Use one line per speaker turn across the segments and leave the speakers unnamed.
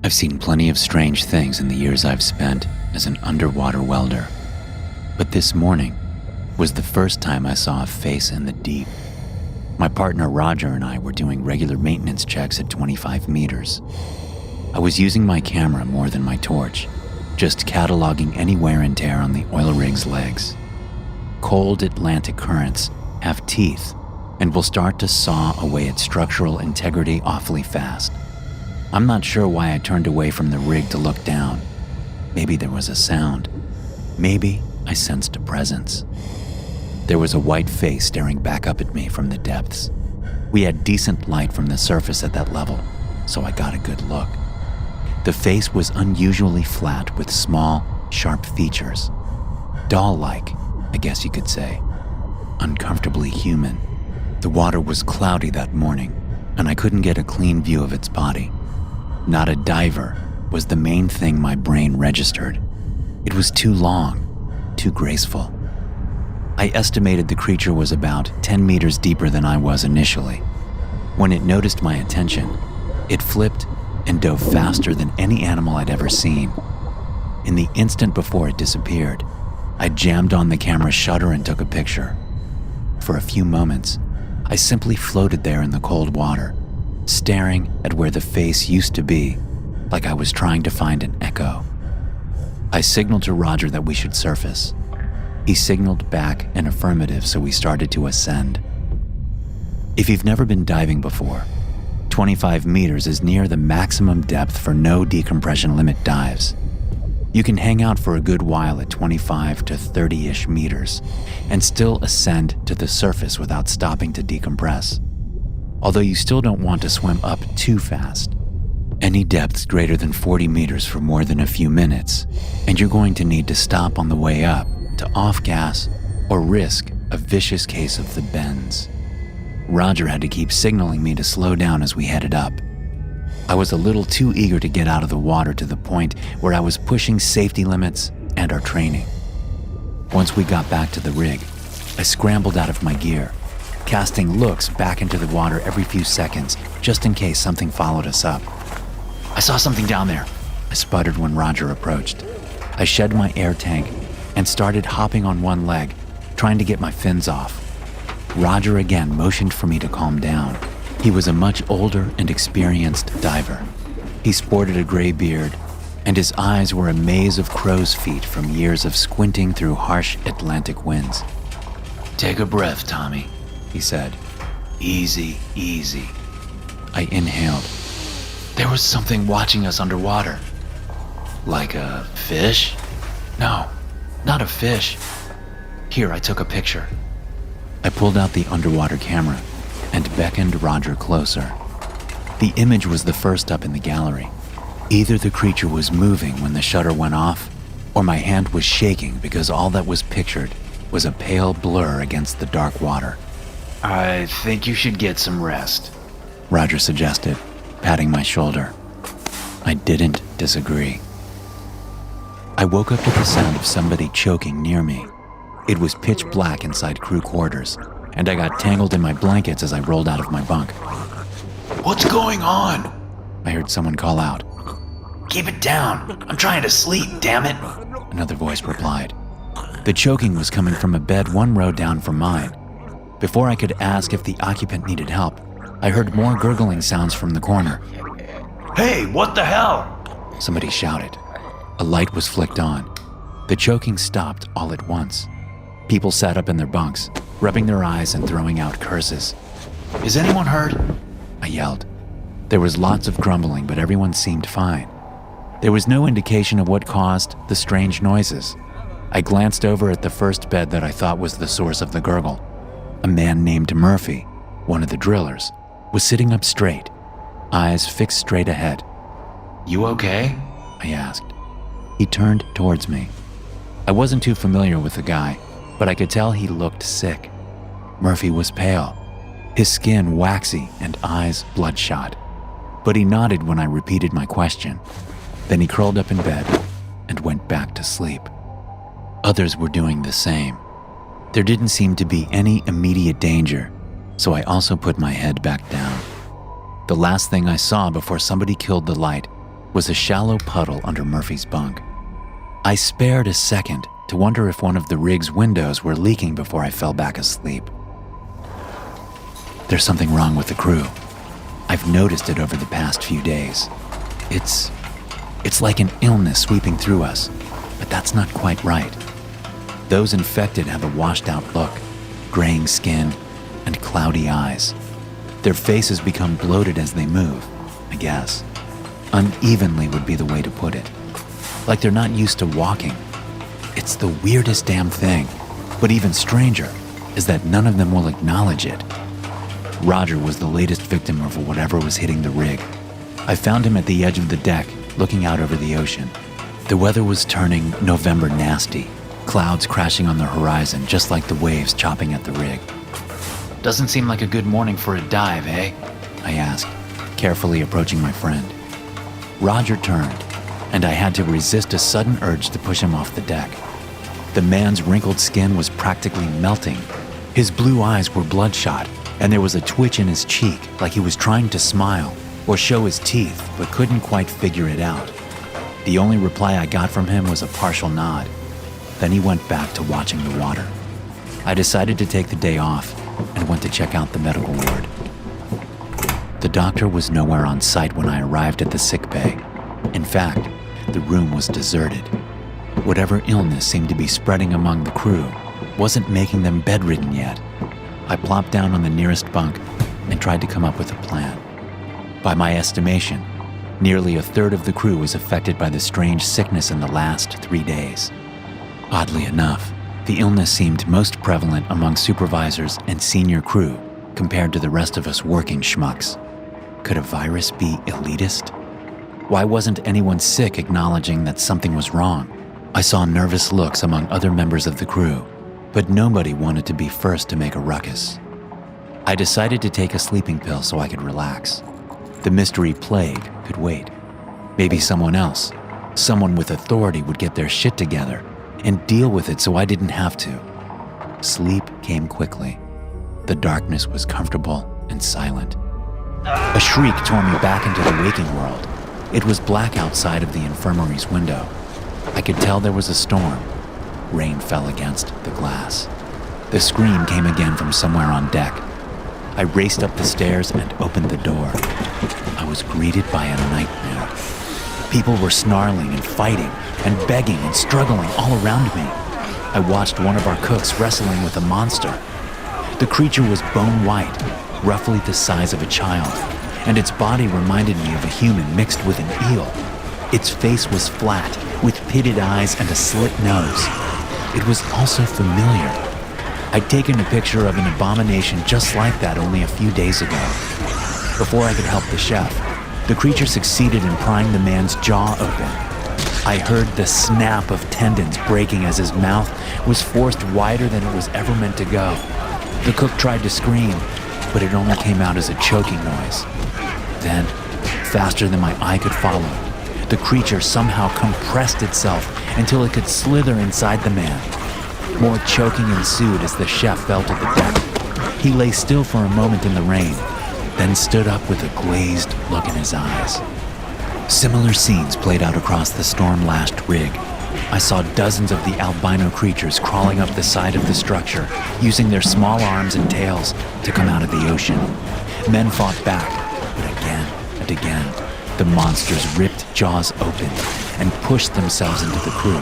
I've seen plenty of strange things in the years I've spent as an underwater welder, but this morning was the first time I saw a face in the deep. My partner Roger and I were doing regular maintenance checks at 25 meters. I was using my camera more than my torch, just cataloging any wear and tear on the oil rig's legs. Cold Atlantic currents have teeth and will start to saw away at structural integrity awfully fast. I'm not sure why I turned away from the rig to look down. Maybe there was a sound. Maybe I sensed a presence. There was a white face staring back up at me from the depths. We had decent light from the surface at that level, so I got a good look. The face was unusually flat with small, sharp features. Doll-like, I guess you could say. Uncomfortably human. The water was cloudy that morning, and I couldn't get a clean view of its body. Not a diver was the main thing my brain registered. It was too long, too graceful. I estimated the creature was about 10 meters deeper than I was initially. When it noticed my attention, it flipped and dove faster than any animal I'd ever seen. In the instant before it disappeared, I jammed on the camera shutter and took a picture. For a few moments, I simply floated there in the cold water, staring at where the face used to be, like I was trying to find an echo. I signaled to Roger that we should surface. He signaled back an affirmative, so we started to ascend. If you've never been diving before, 25 meters is near the maximum depth for no decompression limit dives. You can hang out for a good while at 25 to 30-ish meters and still ascend to the surface without stopping to decompress. Although you still don't want to swim up too fast. Any depths greater than 40 meters for more than a few minutes, and you're going to need to stop on the way up to off-gas or risk a vicious case of the bends. Roger had to keep signaling me to slow down as we headed up. I was a little too eager to get out of the water to the point where I was pushing safety limits and our training. Once we got back to the rig, I scrambled out of my gear, casting looks back into the water every few seconds just in case something followed us up. "I saw something down there," I sputtered when Roger approached. I shed my air tank and started hopping on one leg, trying to get my fins off. Roger again motioned for me to calm down. He was a much older and experienced diver. He sported a gray beard, and his eyes were a maze of crow's feet from years of squinting through harsh Atlantic winds. "Take a breath, Tommy," he said. "Easy, easy." I inhaled. There was something watching us underwater. "Like a fish?" "No, not a fish." "Here, I took a picture." I pulled out the underwater camera and beckoned Roger closer. The image was the first up in the gallery. Either the creature was moving when the shutter went off, or my hand was shaking because all that was pictured was a pale blur against the dark water. "I think you should get some rest," Roger suggested, patting my shoulder. I didn't disagree. I woke up to the sound of somebody choking near me. It was pitch black inside crew quarters, and I got tangled in my blankets as I rolled out of my bunk. "What's going on?" I heard someone call out. "Keep it down. I'm trying to sleep, damn it," another voice replied. The choking was coming from a bed one row down from mine. Before I could ask if the occupant needed help, I heard more gurgling sounds from the corner. "Hey, what the hell?" somebody shouted. A light was flicked on. The choking stopped all at once. People sat up in their bunks, rubbing their eyes and throwing out curses. "Is anyone hurt?" I yelled. There was lots of grumbling, but everyone seemed fine. There was no indication of what caused the strange noises. I glanced over at the first bed that I thought was the source of the gurgle. A man named Murphy, one of the drillers, was sitting up straight, eyes fixed straight ahead. "You okay?" I asked. He turned towards me. I wasn't too familiar with the guy, but I could tell he looked sick. Murphy was pale, his skin waxy and eyes bloodshot. But he nodded when I repeated my question. Then he curled up in bed and went back to sleep. Others were doing the same. There didn't seem to be any immediate danger, so I also put my head back down. The last thing I saw before somebody killed the light was a shallow puddle under Murphy's bunk. I spared a second to wonder if one of the rig's windows were leaking before I fell back asleep. There's something wrong with the crew. I've noticed it over the past few days. It's like an illness sweeping through us, but that's not quite right. Those infected have a washed-out look, graying skin, and cloudy eyes. Their faces become bloated as they move, I guess. Unevenly would be the way to put it. Like they're not used to walking. It's the weirdest damn thing, but even stranger is that none of them will acknowledge it. Roger was the latest victim of whatever was hitting the rig. I found him at the edge of the deck, looking out over the ocean. The weather was turning November nasty, clouds crashing on the horizon just like the waves chopping at the rig. "Doesn't seem like a good morning for a dive, eh?" I asked, carefully approaching my friend. Roger turned, and I had to resist a sudden urge to push him off the deck. The man's wrinkled skin was practically melting. His blue eyes were bloodshot, and there was a twitch in his cheek like he was trying to smile or show his teeth but couldn't quite figure it out. The only reply I got from him was a partial nod. Then he went back to watching the water. I decided to take the day off and went to check out the medical ward. The doctor was nowhere on site when I arrived at the sick bay. In fact, the room was deserted. Whatever illness seemed to be spreading among the crew wasn't making them bedridden yet. I plopped down on the nearest bunk and tried to come up with a plan. By my estimation, nearly a third of the crew was affected by the strange sickness in the last 3 days. Oddly enough, the illness seemed most prevalent among supervisors and senior crew compared to the rest of us working schmucks. Could a virus be elitist? Why wasn't anyone sick acknowledging that something was wrong? I saw nervous looks among other members of the crew, but nobody wanted to be first to make a ruckus. I decided to take a sleeping pill so I could relax. The mystery plague could wait. Maybe someone else, someone with authority, would get their shit together and deal with it so I didn't have to. Sleep came quickly. The darkness was comfortable and silent. A shriek tore me back into the waking world. It was black outside of the infirmary's window. I could tell there was a storm. Rain fell against the glass. The scream came again from somewhere on deck. I raced up the stairs and opened the door. I was greeted by a nightmare. People were snarling and fighting and begging and struggling all around me. I watched one of our cooks wrestling with a monster. The creature was bone white, roughly the size of a child, and its body reminded me of a human mixed with an eel. Its face was flat, with pitted eyes and a slit nose. It was also familiar. I'd taken a picture of an abomination just like that only a few days ago. Before I could help the chef, the creature succeeded in prying the man's jaw open. I heard the snap of tendons breaking as his mouth was forced wider than it was ever meant to go. The cook tried to scream, but it only came out as a choking noise. Then, faster than my eye could follow, the creature somehow compressed itself until it could slither inside the man. More choking ensued as the chef fell to the deck. He lay still for a moment in the rain, then stood up with a glazed look in his eyes. Similar scenes played out across the storm-lashed rig. I saw dozens of the albino creatures crawling up the side of the structure, using their small arms and tails to come out of the ocean. Men fought back, but again and again, the monsters ripped jaws open and pushed themselves into the crew.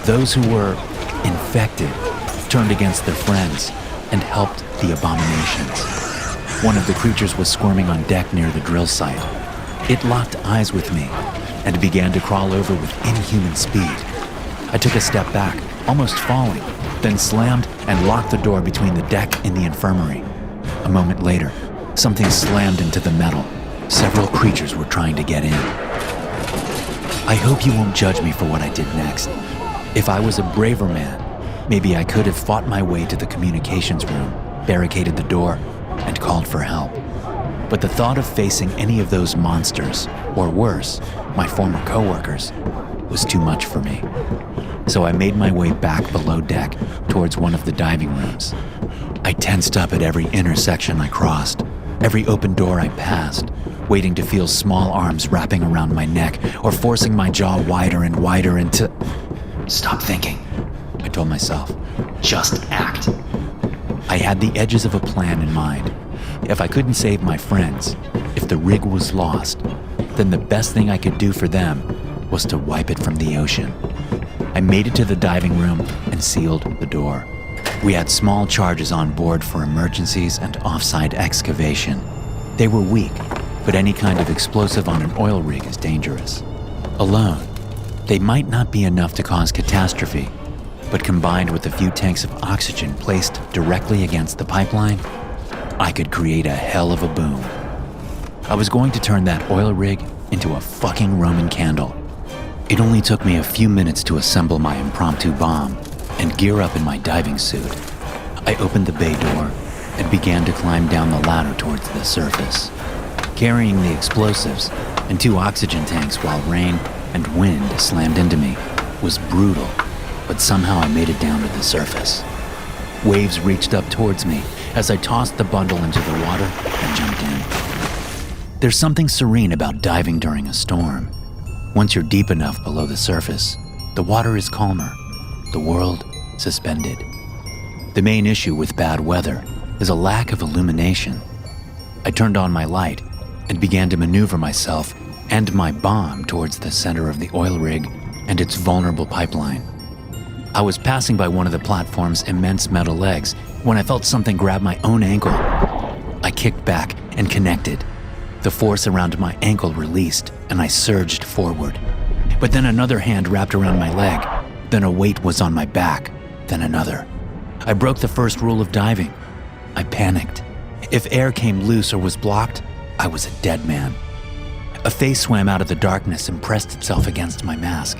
Those who were infected turned against their friends and helped the abominations. One of the creatures was squirming on deck near the drill site. It locked eyes with me and began to crawl over with inhuman speed. I took a step back, almost falling, then slammed and locked the door between the deck and the infirmary. A moment later, something slammed into the metal. Several creatures were trying to get in. I hope you won't judge me for what I did next. If I was a braver man, maybe I could have fought my way to the communications room, barricaded the door, and called for help. But the thought of facing any of those monsters, or worse, my former coworkers, was too much for me. So I made my way back below deck towards one of the diving rooms. I tensed up at every intersection I crossed, every open door I passed, waiting to feel small arms wrapping around my neck or forcing my jaw wider and wider into... Stop thinking, I told myself. Just act. I had the edges of a plan in mind. If I couldn't save my friends, if the rig was lost, then the best thing I could do for them was to wipe it from the ocean. I made it to the diving room and sealed the door. We had small charges on board for emergencies and off-site excavation. They were weak, but any kind of explosive on an oil rig is dangerous. Alone, they might not be enough to cause catastrophe, but combined with a few tanks of oxygen placed directly against the pipeline, I could create a hell of a boom. I was going to turn that oil rig into a fucking Roman candle. It only took me a few minutes to assemble my impromptu bomb and gear up in my diving suit. I opened the bay door and began to climb down the ladder towards the surface. Carrying the explosives and 2 oxygen tanks while rain and wind slammed into me was brutal, but somehow I made it down to the surface. Waves reached up towards me as I tossed the bundle into the water and jumped in. There's something serene about diving during a storm. Once you're deep enough below the surface, the water is calmer, the world suspended. The main issue with bad weather is a lack of illumination. I turned on my light and began to maneuver myself and my bomb towards the center of the oil rig and its vulnerable pipeline. I was passing by one of the platform's immense metal legs when I felt something grab my own ankle. I kicked back and connected. The force around my ankle released and I surged forward. But then another hand wrapped around my leg. Then a weight was on my back, then another. I broke the first rule of diving. I panicked. If air came loose or was blocked, I was a dead man. A face swam out of the darkness and pressed itself against my mask.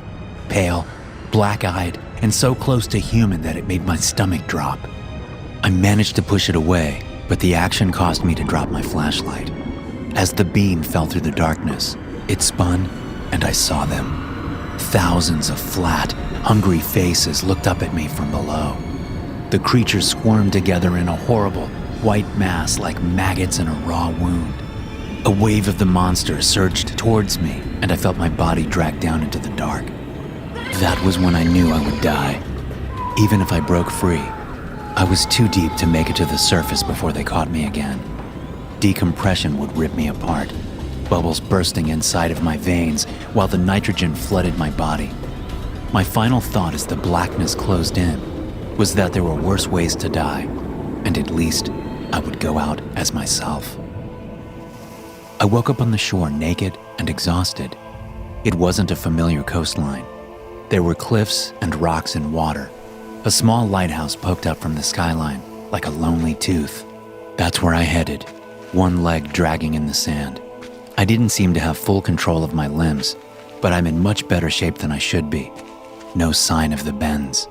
Pale, black-eyed, and so close to human that it made my stomach drop. I managed to push it away, but the action caused me to drop my flashlight. As the beam fell through the darkness, it spun, and I saw them. Thousands of flat, hungry faces looked up at me from below. The creatures squirmed together in a horrible, white mass like maggots in a raw wound. A wave of the monsters surged towards me, and I felt my body drag down into the dark. That was when I knew I would die. Even if I broke free, I was too deep to make it to the surface before they caught me again. Decompression would rip me apart, bubbles bursting inside of my veins while the nitrogen flooded my body. My final thought as the blackness closed in was that there were worse ways to die, and at least I would go out as myself. I woke up on the shore naked and exhausted. It wasn't a familiar coastline. There were cliffs and rocks and water. A small lighthouse poked up from the skyline like a lonely tooth. That's where I headed, one leg dragging in the sand. I didn't seem to have full control of my limbs, but I'm in much better shape than I should be. No sign of the bends.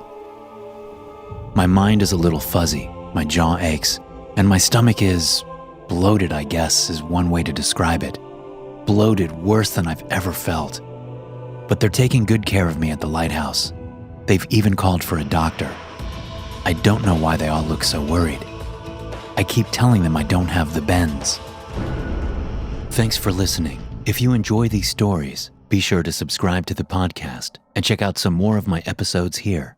My mind is a little fuzzy, my jaw aches, and my stomach is bloated, I guess, is one way to describe it. Bloated worse than I've ever felt. But they're taking good care of me at the lighthouse. They've even called for a doctor. I don't know why they all look so worried. I keep telling them I don't have the bends. Thanks for listening. If you enjoy these stories, be sure to subscribe to the podcast and check out some more of my episodes here.